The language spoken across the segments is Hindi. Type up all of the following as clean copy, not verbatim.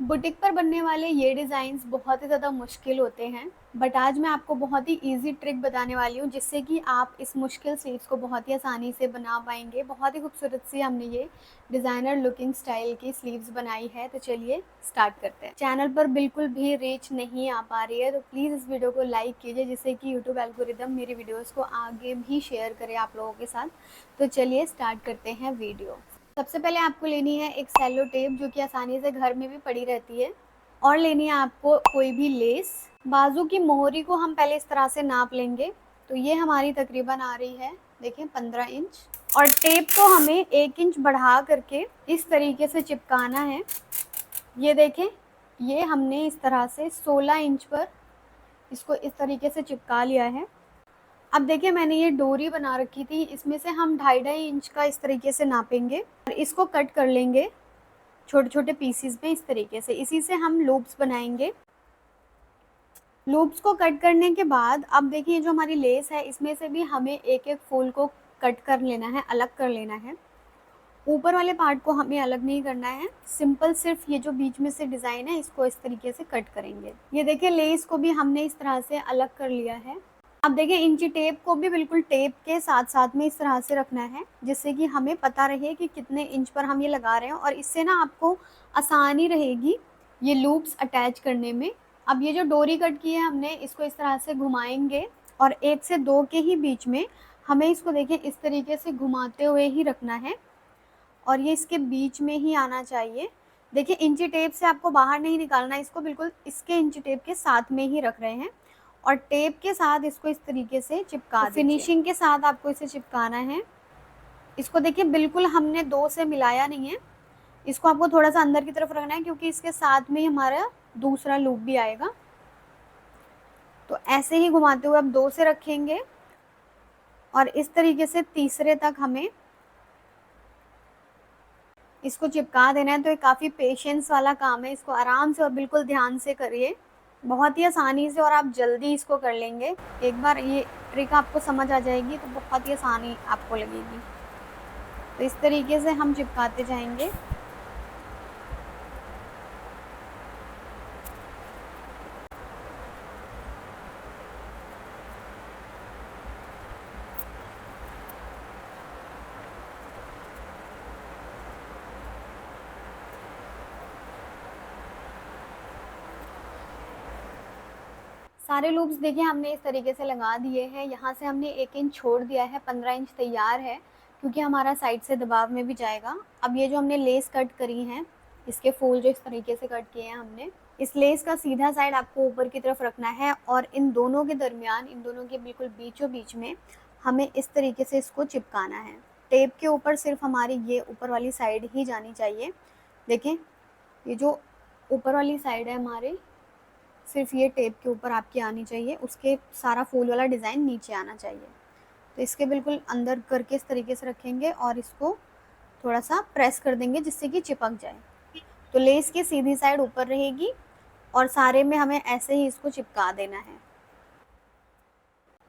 बुटीक पर बनने वाले ये डिज़ाइंस बहुत ही ज़्यादा मुश्किल होते हैं, बट आज मैं आपको बहुत ही ईज़ी ट्रिक बताने वाली हूँ जिससे कि आप इस मुश्किल स्लीव्स को बहुत ही आसानी से बना पाएँगे। बहुत ही खूबसूरत सी हमने ये डिज़ाइनर लुकिंग स्टाइल की स्लीव्स बनाई है, तो चलिए स्टार्ट करते हैं। चैनल पर बिल्कुल भी रीच नहीं आ पा रही है, तो प्लीज़ इस वीडियो को लाइक कीजिए जिससे कि यूट्यूब एल्गोरिदम मेरी वीडियोज़ को आगे भी शेयर करे आप लोगों के साथ। तो चलिए स्टार्ट करते हैं वीडियो। सबसे पहले आपको लेनी है एक सेलो टेप जो कि आसानी से घर में भी पड़ी रहती है, और लेनी है आपको कोई भी लेस। बाजू की मोहरी को हम पहले इस तरह से नाप लेंगे, तो ये हमारी तकरीबन आ रही है, देखें 15 इंच। और टेप को हमें 1 इंच बढ़ा करके इस तरीके से चिपकाना है। ये देखें, ये हमने इस तरह से 16 इंच पर इसको इस तरीके से चिपका लिया है। अब देखिए, मैंने ये डोरी बना रखी थी, इसमें से हम 2.5 इंच का इस तरीके से नापेंगे और इसको कट कर लेंगे छोटे छोटे पीसीज में इस तरीके से। इसी से हम लूप्स बनाएंगे। लूप्स को कट करने के बाद अब देखिए, जो हमारी लेस है इसमें से भी हमें एक एक फूल को कट कर लेना है, अलग कर लेना है। ऊपर वाले पार्ट को हमें अलग नहीं करना है, सिंपल सिर्फ ये जो बीच में से डिज़ाइन है इसको इस तरीके से कट करेंगे। ये देखिए, लेस को भी हमने इस तरह से अलग कर लिया है। अब देखिए, इंची टेप को भी बिल्कुल टेप के साथ साथ में इस तरह से रखना है जिससे कि हमें पता रहे कि कितने इंच पर हम ये लगा रहे हैं, और इससे ना आपको आसानी रहेगी ये लूप्स अटैच करने में। अब ये जो डोरी कट की है हमने, इसको इस तरह से घुमाएंगे और 1 से 2 के ही बीच में हमें इसको देखिए इस तरीके से घुमाते हुए ही रखना है, और ये इसके बीच में ही आना चाहिए। देखिए, इंची टेप से आपको बाहर नहीं निकालना, इसको बिल्कुल इसके इंची टेप के साथ में ही रख रहे हैं और टेप के साथ इसको इस तरीके से चिपका दीजिए। फिनिशिंग के साथ आपको इसे चिपकाना है। इसको देखिए, बिल्कुल हमने 2 से मिलाया नहीं है, इसको आपको थोड़ा सा अंदर की तरफ रखना है क्योंकि इसके साथ में ही हमारा दूसरा लूप भी आएगा। तो ऐसे ही घुमाते हुए आप 2 से रखेंगे और इस तरीके से तीसरे तक हमें इसको चिपका देना है। तो ये काफ़ी पेशेंस वाला काम है, इसको आराम से और बिल्कुल ध्यान से करिए, बहुत ही आसानी से, और आप जल्दी इसको कर लेंगे। एक बार ये ट्रिक आपको समझ आ जाएगी तो बहुत ही आसानी आपको लगेगी। तो इस तरीके से हम चिपकाते जाएंगे। सारे लूप्स देखिए हमने इस तरीके से लगा दिए हैं। यहाँ से हमने 1 इंच छोड़ दिया है, 15 इंच तैयार है क्योंकि हमारा साइड से दबाव में भी जाएगा। अब ये जो हमने लेस कट करी हैं, इसके फूल जो इस तरीके से कट किए हैं हमने, इस लेस का सीधा साइड आपको ऊपर की तरफ रखना है और इन दोनों के दरमियान, इन दोनों के बिल्कुल बीचों बीच में हमें इस तरीके से इसको चिपकाना है। टेप के ऊपर सिर्फ हमारी ये ऊपर वाली साइड ही जानी चाहिए। देखें, ये जो ऊपर वाली साइड है हमारे, सिर्फ ये टेप के ऊपर आपकी आनी चाहिए, उसके सारा फूल वाला डिज़ाइन नीचे आना चाहिए। तो इसके बिल्कुल अंदर करके इस तरीके से रखेंगे और इसको थोड़ा सा प्रेस कर देंगे जिससे कि चिपक जाए। तो लेस की सीधी साइड ऊपर रहेगी और सारे में हमें ऐसे ही इसको चिपका देना है।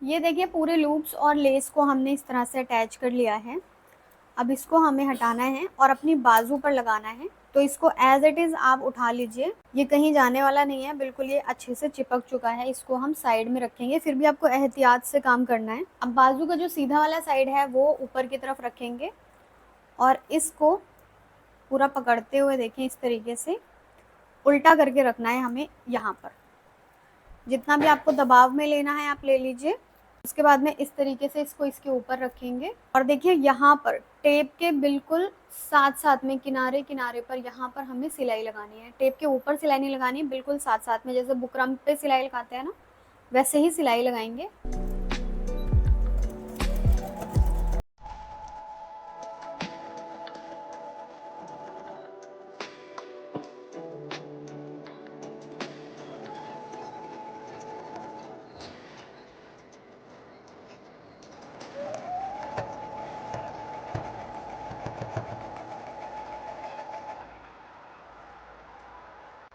ये देखिए, पूरे लूप्स और लेस को हमने इस तरह से अटैच कर लिया है। अब इसको हमें हटाना है और अपनी बाजू पर लगाना है। तो इसको एज इट इज़ आप उठा लीजिए, ये कहीं जाने वाला नहीं है, बिल्कुल ये अच्छे से चिपक चुका है। इसको हम साइड में रखेंगे, फिर भी आपको एहतियात से काम करना है। अब बाजू का जो सीधा वाला साइड है वो ऊपर की तरफ रखेंगे और इसको पूरा पकड़ते हुए देखें इस तरीके से उल्टा करके रखना है हमें। यहाँ पर जितना भी आपको दबाव में लेना है आप ले लीजिए। उसके बाद में इस तरीके से इसको इसके ऊपर रखेंगे और देखिए, यहाँ पर टेप के बिल्कुल साथ साथ में किनारे किनारे पर यहाँ पर हमें सिलाई लगानी है। टेप के ऊपर सिलाई नहीं लगानी है, बिल्कुल साथ साथ में, जैसे बुकरम पे सिलाई लगाते हैं ना, वैसे ही सिलाई लगाएंगे।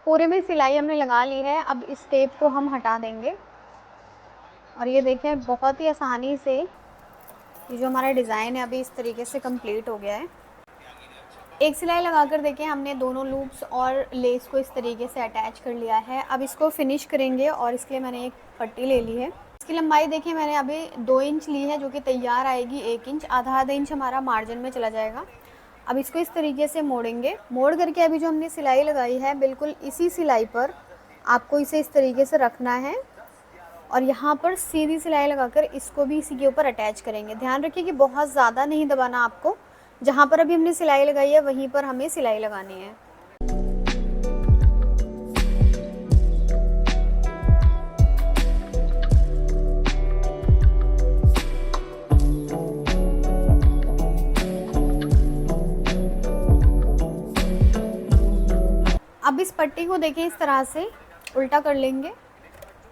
पूरे में सिलाई हमने लगा ली है। अब इस टेप को हम हटा देंगे और ये देखें, बहुत ही आसानी से ये जो हमारा डिज़ाइन है अभी इस तरीके से कंप्लीट हो गया है। एक सिलाई लगाकर देखिए हमने दोनों लूप्स और लेस को इस तरीके से अटैच कर लिया है। अब इसको फिनिश करेंगे और इसके लिए मैंने एक पट्टी ले ली है। इसकी लंबाई देखिए मैंने अभी 2 इंच ली है, जो कि तैयार आएगी 1 इंच, आधा इंच हमारा मार्जिन में चला जाएगा। अब इसको इस तरीके से मोड़ेंगे। मोड़ करके अभी जो हमने सिलाई लगाई है बिल्कुल इसी सिलाई पर आपको इसे इस तरीके से रखना है और यहाँ पर सीधी सिलाई लगाकर इसको भी इसी के ऊपर अटैच करेंगे। ध्यान रखिए कि बहुत ज़्यादा नहीं दबाना आपको, जहाँ पर अभी हमने सिलाई लगाई है वहीं पर हमें सिलाई लगानी है। अब इस पट्टी को देखिए इस तरह से उल्टा कर लेंगे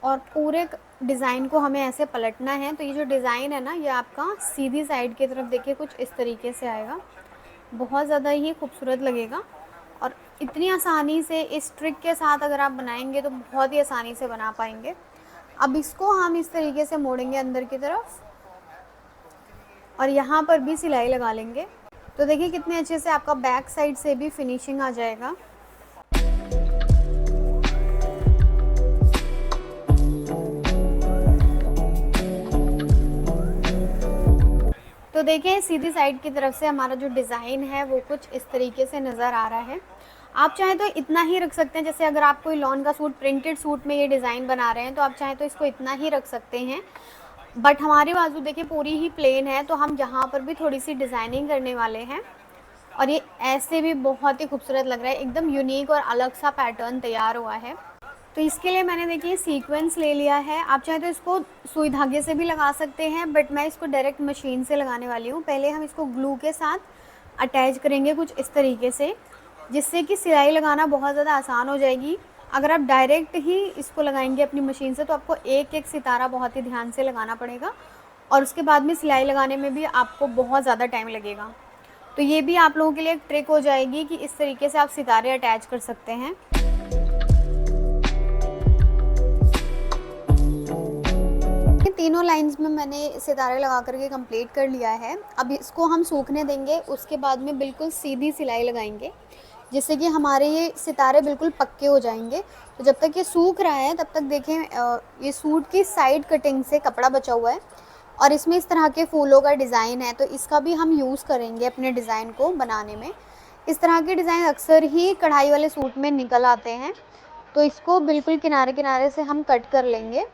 और पूरे डिज़ाइन को हमें ऐसे पलटना है। तो ये जो डिज़ाइन है ना, ये आपका सीधी साइड की तरफ देखिए कुछ इस तरीके से आएगा। बहुत ज़्यादा ही खूबसूरत लगेगा और इतनी आसानी से इस ट्रिक के साथ अगर आप बनाएंगे तो बहुत ही आसानी से बना पाएंगे। अब इसको हम इस तरीके से मोड़ेंगे अंदर की तरफ और यहाँ पर भी सिलाई लगा लेंगे। तो देखिए कितने अच्छे से आपका बैक साइड से भी फिनिशिंग आ जाएगा। तो देखिए सीधी साइड की तरफ से हमारा जो डिज़ाइन है वो कुछ इस तरीके से नज़र आ रहा है। आप चाहें तो इतना ही रख सकते हैं, जैसे अगर आप कोई लॉन का सूट, प्रिंटेड सूट में ये डिज़ाइन बना रहे हैं तो आप चाहें तो इसको इतना ही रख सकते हैं। बट हमारी बाजू देखिए पूरी ही प्लेन है, तो हम यहाँ पर भी थोड़ी सी डिज़ाइनिंग करने वाले हैं और ये ऐसे भी बहुत ही खूबसूरत लग रहा है। एकदम यूनिक और अलग सा पैटर्न तैयार हुआ है। तो इसके लिए मैंने देखिए सीक्वेंस ले लिया है। आप चाहे तो इसको सुई धागे से भी लगा सकते हैं, बट मैं इसको डायरेक्ट मशीन से लगाने वाली हूँ। पहले हम इसको ग्लू के साथ अटैच करेंगे कुछ इस तरीके से, जिससे कि सिलाई लगाना बहुत ज़्यादा आसान हो जाएगी। अगर आप डायरेक्ट ही इसको लगाएंगे अपनी मशीन से तो आपको एक एक सितारा बहुत ही ध्यान से लगाना पड़ेगा और उसके बाद में सिलाई लगाने में भी आपको बहुत ज़्यादा टाइम लगेगा। तो ये भी आप लोगों के लिए एक ट्रिक हो जाएगी कि इस तरीके से आप सितारे अटैच कर सकते हैं। तीनों लाइंस में मैंने सितारे लगा करके कंप्लीट कर लिया है। अब इसको हम सूखने देंगे, उसके बाद में बिल्कुल सीधी सिलाई लगाएंगे जिससे कि हमारे ये सितारे बिल्कुल पक्के हो जाएंगे। तो जब तक ये सूख रहा है तब तक देखें ये सूट की साइड कटिंग से कपड़ा बचा हुआ है और इसमें इस तरह के फूलों का डिज़ाइन है, तो इसका भी हम यूज़ करेंगे अपने डिज़ाइन को बनाने में। इस तरह के डिज़ाइन अक्सर ही कढ़ाई वाले सूट में निकल आते हैं, तो इसको बिल्कुल किनारे किनारे से हम कट कर लेंगे।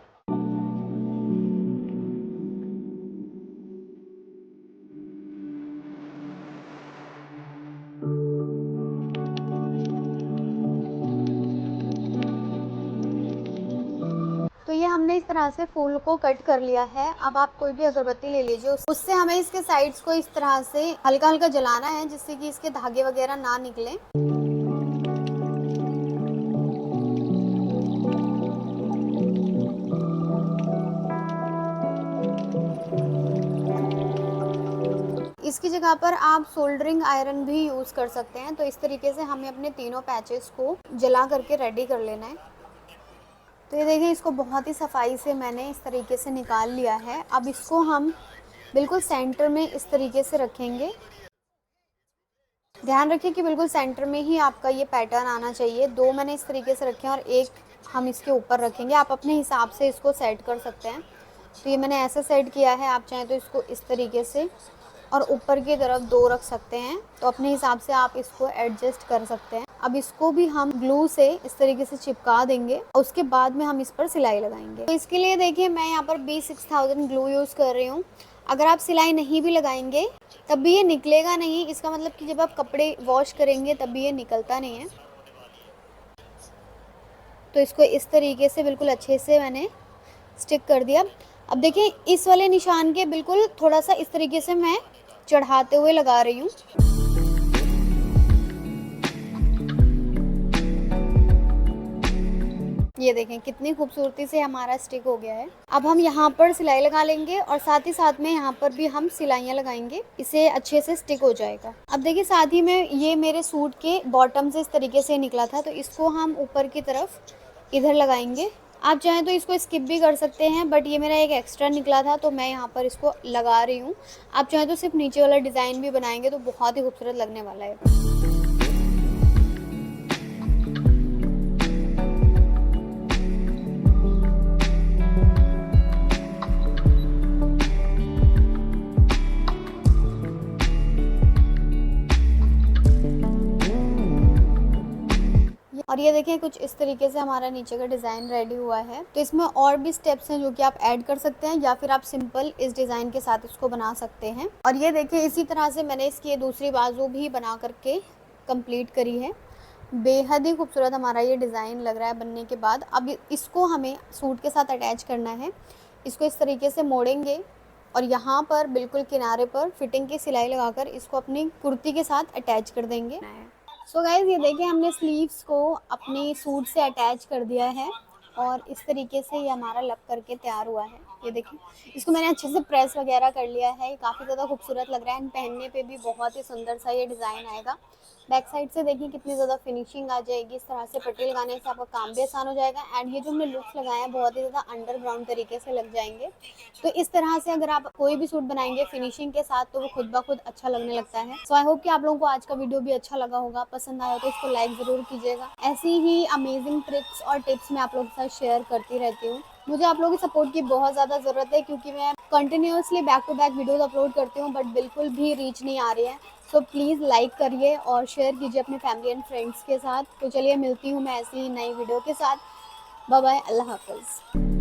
तो ये हमने इस तरह से फूल को कट कर लिया है। अब आप कोई भी अगरबत्ती ले लीजिए, उससे हमें इसके साइड्स को इस तरह से हल्का हल्का जलाना है जिससे कि इसके धागे वगैरह ना निकलें। इसकी जगह पर आप सोल्डरिंग आयरन भी यूज़ कर सकते हैं। तो इस तरीके से हमें अपने तीनों पैचेस को जला करके रेडी कर लेना है। तो ये देखिए इसको बहुत ही सफाई से मैंने इस तरीके से निकाल लिया है। अब इसको हम बिल्कुल सेंटर में इस तरीके से रखेंगे। ध्यान रखिए कि बिल्कुल सेंटर में ही आपका ये पैटर्न आना चाहिए। 2 मैंने इस तरीके से रखे हैं और एक हम इसके ऊपर रखेंगे। आप अपने हिसाब से इसको सेट कर सकते हैं। तो ये मैंने ऐसे सेट किया है, आप चाहें तो इसको इस तरीके से और ऊपर की तरफ 2 रख सकते हैं। तो अपने हिसाब से आप इसको एडजस्ट कर सकते हैं। अब इसको भी हम ग्लू से इस तरीके से चिपका देंगे और उसके बाद में हम इस पर सिलाई लगाएंगे। तो इसके लिए देखिए मैं यहाँ पर B6000 ग्लू यूज़ कर रही हूँ। अगर आप सिलाई नहीं भी लगाएंगे तब भी ये निकलेगा नहीं। इसका मतलब कि जब आप कपड़े वॉश करेंगे तब भी ये निकलता नहीं है। तो इसको इस तरीके से बिल्कुल अच्छे से मैंने स्टिक कर दिया। अब देखिए इस वाले निशान के बिल्कुल थोड़ा सा इस तरीके से मैं चढ़ाते हुए लगा रही हूँ। ये देखें कितनी खूबसूरती से हमारा स्टिक हो गया है। अब हम यहाँ पर सिलाई लगा लेंगे और साथ ही साथ में यहाँ पर भी हम सिलाइयाँ लगाएंगे, इसे अच्छे से स्टिक हो जाएगा। अब देखिए साथ ही में ये मेरे सूट के बॉटम से इस तरीके से निकला था, तो इसको हम ऊपर की तरफ इधर लगाएंगे। आप चाहें तो इसको स्किप भी कर सकते हैं, बट ये मेरा एक एक्स्ट्रा निकला था तो मैं यहाँ पर इसको लगा रही हूँ। आप चाहें तो सिर्फ नीचे वाला डिज़ाइन भी बनाएंगे तो बहुत ही खूबसूरत लगने वाला है। और ये देखिए कुछ इस तरीके से हमारा नीचे का डिज़ाइन रेडी हुआ है। तो इसमें और भी स्टेप्स हैं जो कि आप ऐड कर सकते हैं या फिर आप सिंपल इस डिज़ाइन के साथ इसको बना सकते हैं। और ये देखिए इसी तरह से मैंने इसकी दूसरी बाजू भी बना करके कंप्लीट करी है। बेहद ही खूबसूरत हमारा ये डिज़ाइन लग रहा है बनने के बाद। अब इसको हमें सूट के साथ अटैच करना है। इसको इस तरीके से मोड़ेंगे और यहाँ पर बिल्कुल किनारे पर फिटिंग की सिलाई लगाकर इसको अपनी कुर्ती के साथ अटैच कर देंगे। सो गाइज ये देखिए हमने स्लीव्स को अपने सूट से अटैच कर दिया है और इस तरीके से ये हमारा लग करके तैयार हुआ है। ये देखिए इसको मैंने अच्छे से प्रेस वगैरह कर लिया है। काफ़ी ज़्यादा खूबसूरत लग रहा है एंड पहनने पे भी बहुत ही सुंदर सा ये डिज़ाइन आएगा। बैक साइड से देखिए कितनी ज़्यादा फिनिशिंग आ जाएगी। इस तरह से पट्टी लगाने से आपका काम भी आसान हो जाएगा एंड ये जो हमने लुक्स लगाए हैं बहुत ही ज़्यादा अंडरग्राउंड तरीके से लग जाएंगे। तो इस तरह से अगर आप कोई भी सूट बनाएंगे फिनिशिंग के साथ तो वो खुद ब खुद अच्छा लगने लगता है। सो आई होप कि आप लोगों को आज का वीडियो भी अच्छा लगा होगा। पसंद आया तो इसको लाइक ज़रूर कीजिएगा। ऐसी ही अमेजिंग ट्रिक्स और टिप्स मैं आप लोगों के साथ शेयर करती रहती हूँ। मुझे आप लोगों की सपोर्ट की बहुत ज़्यादा ज़रूरत है क्योंकि मैं continuously back to back videos upload करती हूँ बट बिल्कुल भी रीच नहीं आ रही है। सो प्लीज़ लाइक करिए और शेयर कीजिए अपने फैमिली एंड फ्रेंड्स के साथ। तो चलिए मिलती हूँ मैं ऐसी ही नई वीडियो के साथ। बाय बाय, अल्लाह हाफ़िज़।